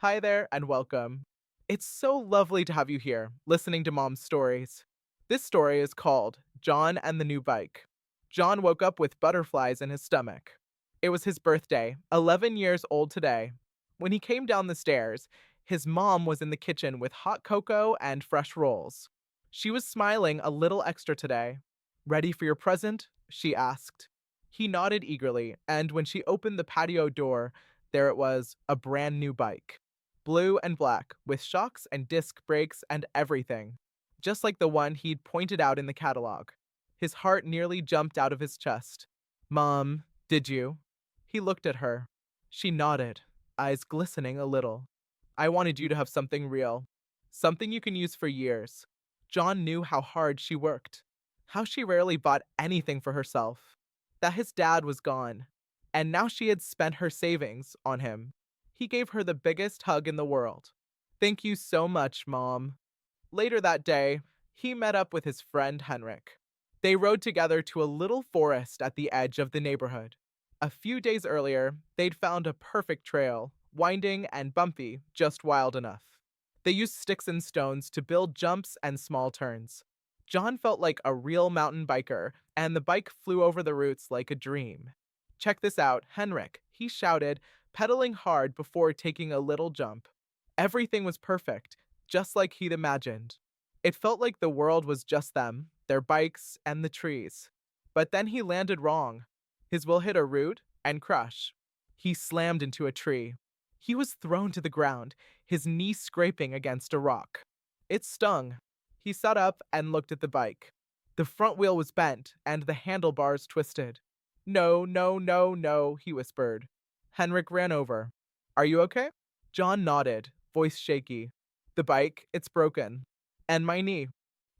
Hi there and welcome. It's so lovely to have you here, listening to Mom's stories. This story is called John and the New Bike. John woke up with butterflies in his stomach. It was his birthday, 11 years old today. When he came down the stairs, his mom was in the kitchen with hot cocoa and fresh rolls. She was smiling a little extra today. Ready for your present? She asked. He nodded eagerly, and when she opened the patio door, there it was, a brand new bike. Blue and black, with shocks and disc brakes and everything. Just like the one he'd pointed out in the catalog. His heart nearly jumped out of his chest. Mom, did you? He looked at her. She nodded, eyes glistening a little. I wanted you to have something real. Something you can use for years. John knew how hard she worked. How she rarely bought anything for herself. That his dad was gone. And now she had spent her savings on him. He gave her the biggest hug in the world. Thank you so much, Mom. Later that day, he met up with his friend Henrik. They rode together to a little forest at the edge of the neighborhood. A few days earlier, they'd found a perfect trail, winding and bumpy, just wild enough. They used sticks and stones to build jumps and small turns. John felt like a real mountain biker, and the bike flew over the roots like a dream. Check this out, Henrik, he shouted, pedaling hard before taking a little jump. Everything was perfect, just like he'd imagined. It felt like the world was just them, their bikes, and the trees. But then he landed wrong. His wheel hit a root and crush. He slammed into a tree. He was thrown to the ground, his knee scraping against a rock. It stung. He sat up and looked at the bike. The front wheel was bent and the handlebars twisted. No, no, no, no, he whispered. Henrik ran over. Are you okay? John nodded, voice shaky. The bike, it's broken. And my knee.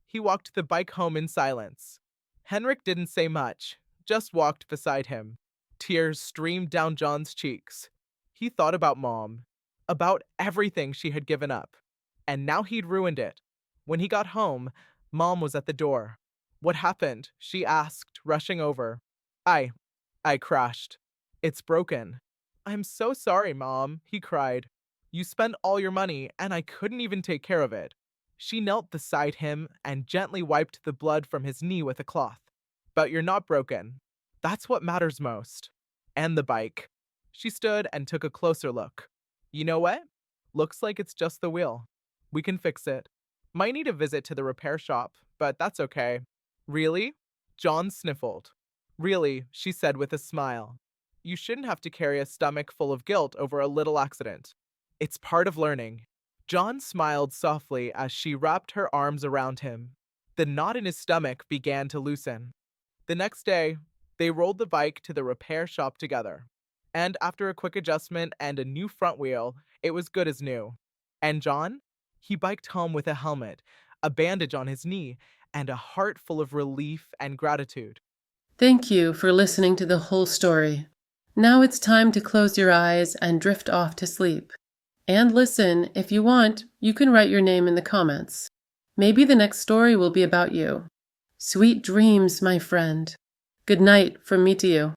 He walked the bike home in silence. Henrik didn't say much, just walked beside him. Tears streamed down John's cheeks. He thought about Mom, about everything she had given up. And now he'd ruined it. When he got home, Mom was at the door. What happened? She asked, rushing over. I crashed. It's broken. I'm so sorry, Mom, he cried. You spent all your money, and I couldn't even take care of it. She knelt beside him and gently wiped the blood from his knee with a cloth. But you're not broken. That's what matters most. And the bike. She stood and took a closer look. You know what? Looks like it's just the wheel. We can fix it. Might need a visit to the repair shop, but that's okay. Really? John sniffled. Really, she said with a smile. You shouldn't have to carry a stomach full of guilt over a little accident. It's part of learning. John smiled softly as she wrapped her arms around him. The knot in his stomach began to loosen. The next day, they rolled the bike to the repair shop together. And after a quick adjustment and a new front wheel, it was good as new. And John? He biked home with a helmet, a bandage on his knee, and a heart full of relief and gratitude. Thank you for listening to the whole story. Now it's time to close your eyes and drift off to sleep. And listen, if you want, you can write your name in the comments. Maybe the next story will be about you. Sweet dreams, my friend. Good night from me to you.